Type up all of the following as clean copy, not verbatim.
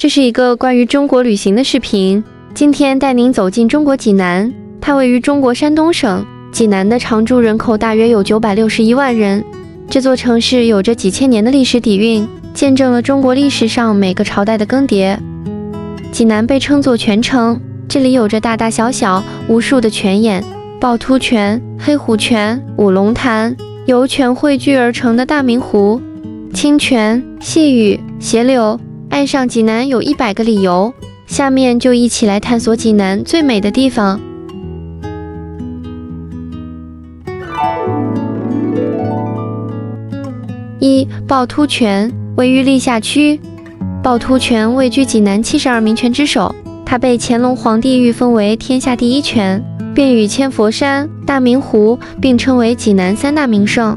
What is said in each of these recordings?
这是一个关于中国旅行的视频。今天带您走进中国济南，它位于中国山东省。济南的常住人口大约有961万人。这座城市有着几千年的历史底蕴，见证了中国历史上每个朝代的更迭。济南被称作泉城，这里有着大大小小无数的泉眼，趵突泉、黑虎泉、五龙潭，由泉汇聚而成的大明湖。清泉、细雨、斜流，爱上济南有100个理由。下面就一起来探索济南最美的地方。1. 趵突泉位于历下区。趵突泉位居济南72名泉之首，它被乾隆皇帝御封为天下第一泉，便与千佛山、大明湖并称为济南3大名胜。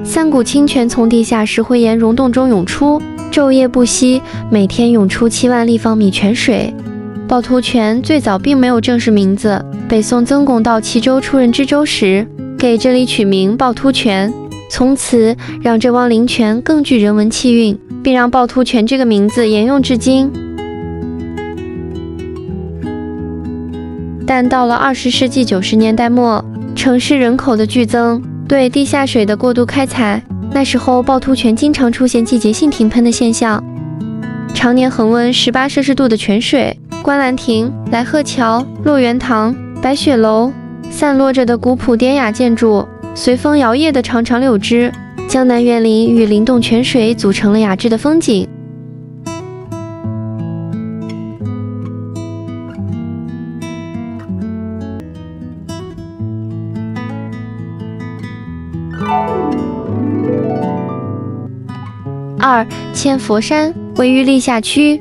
3股清泉从地下石灰岩溶洞中涌出，昼夜不息，每天涌出7万立方米泉水。趵突泉最早并没有正式名字，北宋曾巩到齐州出任知州时，给这里取名趵突泉，从此让这汪灵泉更具人文气韵，并让趵突泉这个名字沿用至今。但到了20世纪90年代末，城市人口的剧增，对地下水的过度开采，那时候趵突泉经常出现季节性停喷的现象。常年恒温18摄氏度的泉水，观澜亭、来鹤桥、洛源堂、白雪楼，散落着的古朴典雅建筑，随风摇曳的长长柳枝，江南园林与灵动泉水组成了雅致的风景。2. 千佛山位于历下区。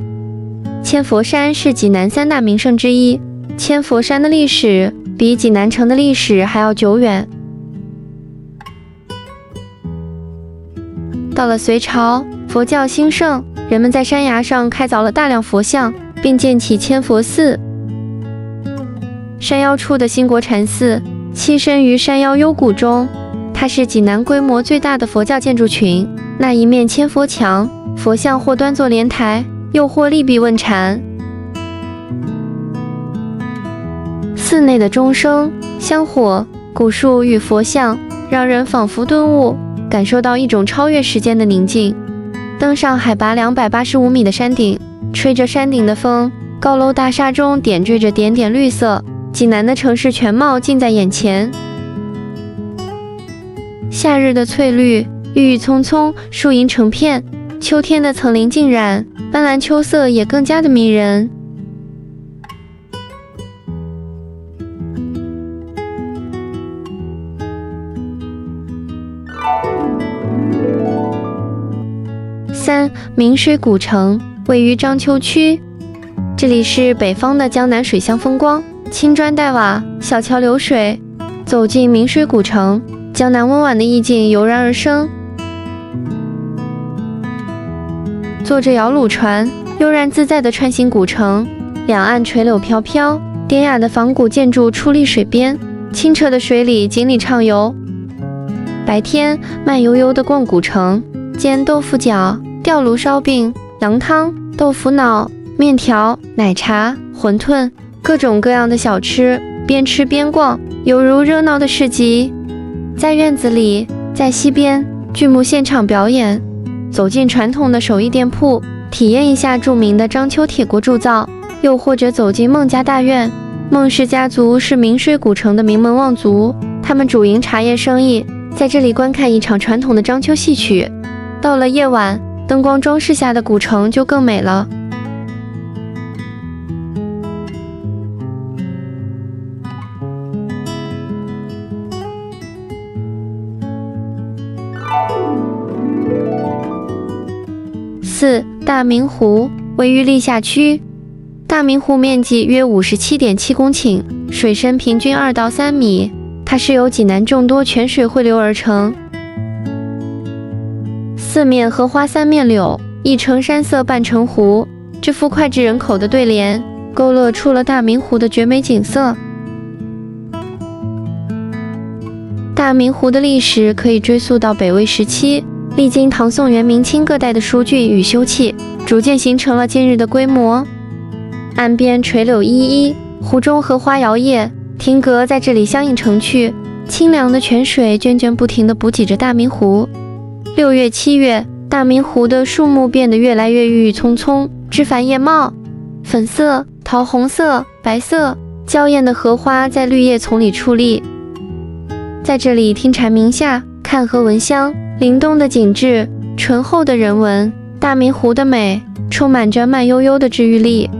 千佛山是济南3大名胜之一。千佛山的历史比济南城的历史还要久远。到了隋朝，佛教兴盛，人们在山崖上开凿了大量佛像，并建起千佛寺。山腰处的兴国禅寺栖身于山腰幽谷中，它是济南规模最大的佛教建筑群。那一面千佛墙，佛像或端坐莲台，又或立壁问禅。寺内的钟声、香火、古树与佛像，让人仿佛顿悟，感受到一种超越时间的宁静。登上海拔285米的山顶，吹着山顶的风，高楼大厦中点缀着点点绿色，济南的城市全貌近在眼前。夏日的翠绿，郁郁葱葱，树荫成片；秋天的层林尽染，斑斓秋色也更加的迷人。3. 明水古城位于章丘区。这里是北方的江南水乡风光，青砖黛瓦，小桥流水。走进明水古城，江南温婉的意境油然而生。坐着摇橹船，悠然自在地穿行古城，两岸垂柳飘飘，典雅的仿古建筑矗立水边，清澈的水里锦鲤畅游。白天慢悠悠地逛古城，煎豆腐饺、吊炉烧饼、羊汤、豆腐脑、面条、奶茶、馄饨，各种各样的小吃，边吃边逛，犹如热闹的市集。在院子里，在溪边，剧目现场表演。走进传统的手艺店铺，体验一下著名的章丘铁锅铸造，又或者走进孟家大院。孟氏家族是明水古城的名门望族，他们主营茶叶生意，在这里观看一场传统的章丘戏曲。到了夜晚，灯光装饰下的古城就更美了。4. 大明湖位于历下区。大明湖面积约57.7公顷，水深平均2到3米，它是由济南众多泉水汇流而成。4面荷花3面柳，一城山色半城湖，这幅脍炙人口的对联，勾勒出了大明湖的绝美景色。大明湖的历史可以追溯到北魏时期，历经唐宋元明清各代的疏浚与修葺，逐渐形成了今日的规模。岸边垂柳依依，湖中荷花摇曳，亭阁在这里相映成趣，清凉的泉水涓涓不停地补给着大明湖。6月、7月，大明湖的树木变得越来越郁郁葱葱，枝繁叶茂，粉色、桃红色、白色，娇艳的荷花在绿叶丛里矗立。在这里听蝉鸣下，看河闻香，灵动的景致，醇厚的人文，大明湖的美，充满着慢悠悠的治愈力。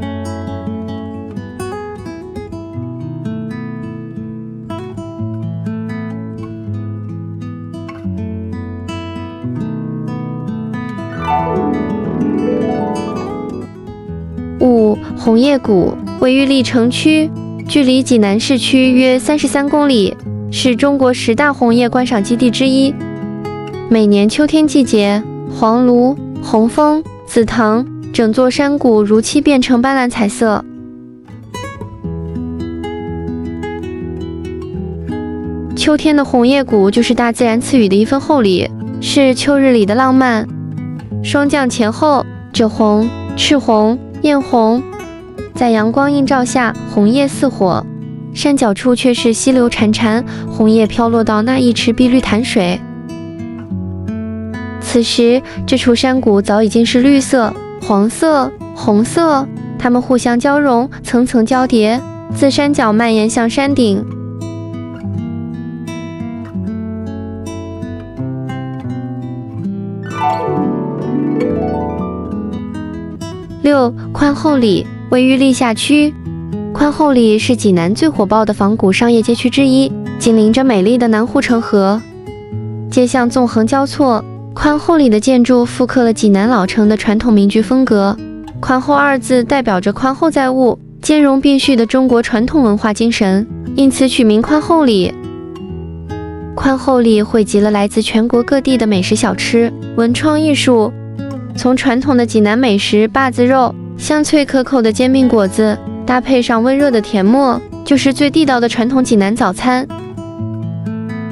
5. 红叶谷位于历城区，距离济南市区约33公里，是中国10大红叶观赏基地之一。每年秋天季节，黄芦、红枫、紫藤，整座山谷如期变成斑斓彩色。秋天的红叶谷就是大自然赐予的一份厚礼，是秋日里的浪漫。霜降前后，赭红、赤红、艳红，在阳光映照下，红叶似火。山脚处却是溪流潺潺，红叶飘落到那一池碧绿潭水。此时，这处山谷早已经是绿色、黄色、红色，它们互相交融，层层交叠，自山脚蔓延向山顶。6. 宽厚里位于历下区，宽厚里是济南最火爆的仿古商业街区之一，紧邻着美丽的南护城河，街巷纵横交错。宽厚里的建筑复刻了济南老城的传统民居风格。宽厚2字代表着宽厚载物、兼容并蓄的中国传统文化精神，因此取名宽厚里。宽厚里汇集了来自全国各地的美食小吃、文创艺术，从传统的济南美食把子肉、香脆可口的煎饼果子，搭配上温热的甜沫，就是最地道的传统济南早餐。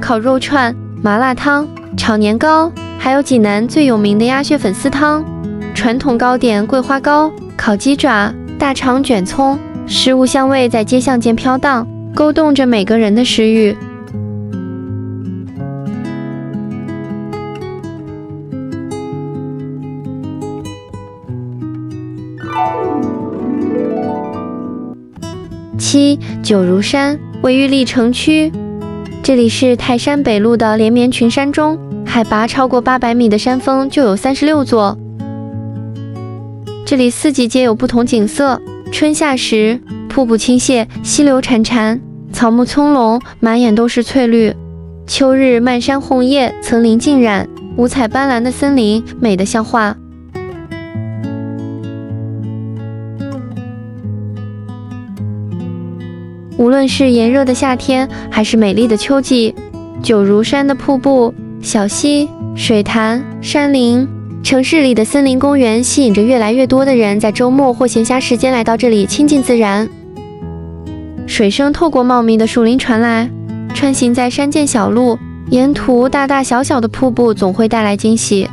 烤肉串、麻辣烫、炒年糕，还有济南最有名的鸭血粉丝汤，传统糕点桂花糕、烤鸡爪、大肠卷葱，食物香味在街巷间飘荡，勾动着每个人的食欲。7. 九如山位于历城区，这里是泰山北麓的连绵群山中，海拔超过800米的山峰就有36座。这里四季皆有不同景色，春夏时瀑布倾泻，溪流潺潺，草木葱茏，满眼都是翠绿；秋日漫山红叶，层林尽染，五彩斑斓的森林美得像画。无论是炎热的夏天，还是美丽的秋季，九如山的瀑布、小溪、水潭、山林，城市里的森林公园吸引着越来越多的人在周末或闲暇时间来到这里亲近自然。水声透过茂密的树林传来，穿行在山涧小路，沿途大大小小的瀑布总会带来惊喜。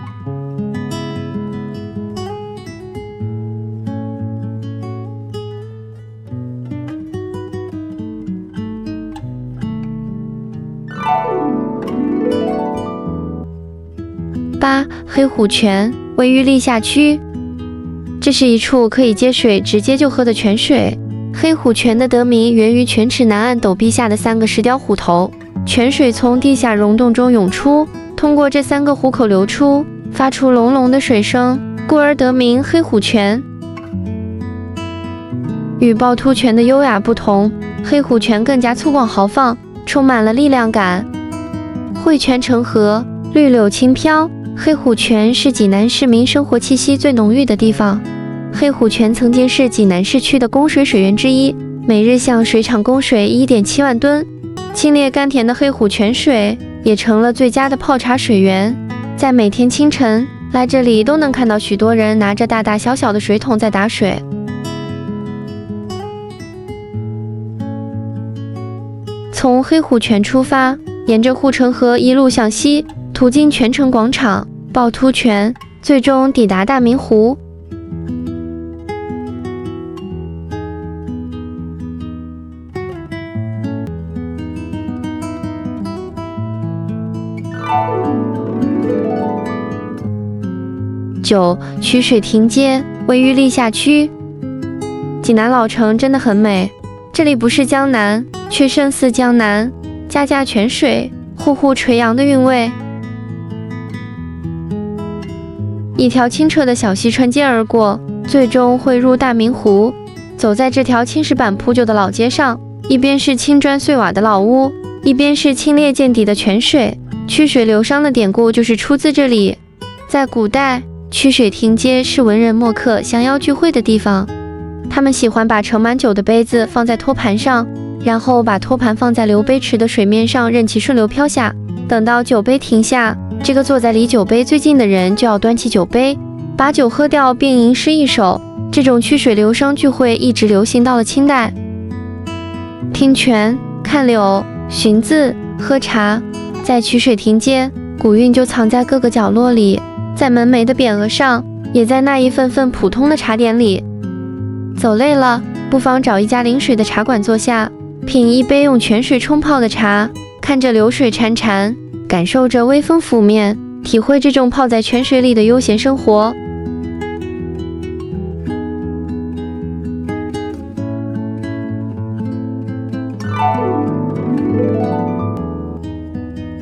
8. 黑虎泉位于历下区，这是一处可以接水直接就喝的泉水。黑虎泉的得名源于泉池南岸陡壁下的3个石雕虎头，泉水从地下溶洞中涌出，通过这3个虎口流出，发出隆隆的水声，故而得名黑虎泉。与趵突泉的优雅不同，黑虎泉更加粗犷豪放，充满了力量感。汇泉成河，绿柳轻飘，黑虎泉是济南市民生活气息最浓郁的地方。黑虎泉曾经是济南市区的供水水源之一，每日向水厂供水 1.7万吨。清冽甘甜的黑虎泉水也成了最佳的泡茶水源。在每天清晨，来这里都能看到许多人拿着大大小小的水桶在打水。从黑虎泉出发，沿着护城河一路向西，途经泉城广场，趵突泉，最终抵达大明湖。9. 曲水亭街，位于历下区。济南老城真的很美，这里不是江南，却胜似江南，家家泉水，户户垂杨的韵味。一条清澈的小溪穿街而过，最终汇入大明湖。走在这条青石板铺就的老街上，一边是青砖碎瓦的老屋，一边是清冽见底的泉水。曲水流觞的典故就是出自这里。在古代，曲水亭街是文人墨客相邀聚会的地方，他们喜欢把盛满酒的杯子放在托盘上，然后把托盘放在流杯池的水面上，任其顺流飘下。等到酒杯停下，这个坐在离酒杯最近的人就要端起酒杯，把酒喝掉，并吟诗一首。这种曲水流觞聚会一直流行到了清代。听泉、看柳、寻字、喝茶，在曲水亭街，古韵就藏在各个角落里，在门楣的匾额上，也在那一份份普通的茶点里。走累了，不妨找一家临水的茶馆坐下，品一杯用泉水冲泡的茶，看着流水潺潺，感受着微风拂面，体会这种泡在泉水里的悠闲生活。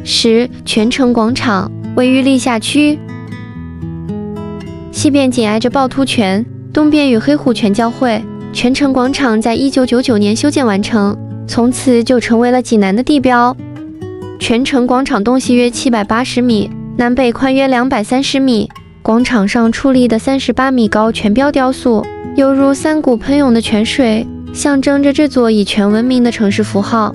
10. 泉城广场，位于历下区。西边紧挨着趵突泉，东边与黑虎泉交汇。泉城广场在1999年修建完成，从此就成为了济南的地标。泉城广场东西约780米，南北宽约230米。广场上矗立的38米高泉标雕塑，犹如三股喷涌的泉水，象征着这座以泉闻名的城市符号。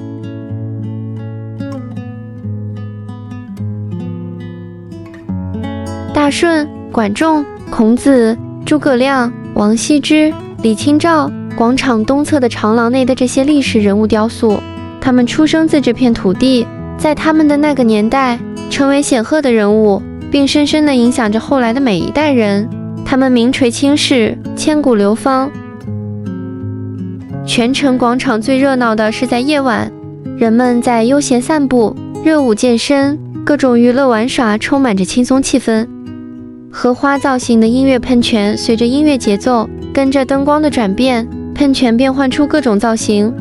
大顺、管仲、孔子、诸葛亮、王羲之、李清照，广场东侧的长廊内的这些历史人物雕塑，他们出生自这片土地，在他们的那个年代成为显赫的人物，并深深地影响着后来的每一代人。他们名垂青史，千古流芳。泉城广场最热闹的是在夜晚，人们在悠闲散步、热舞健身，各种娱乐玩耍充满着轻松气氛。荷花造型的音乐喷泉随着音乐节奏，跟着灯光的转变，喷泉变换出各种造型，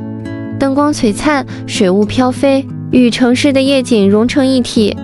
灯光璀璨，水雾飘飞，与城市的夜景融成一体。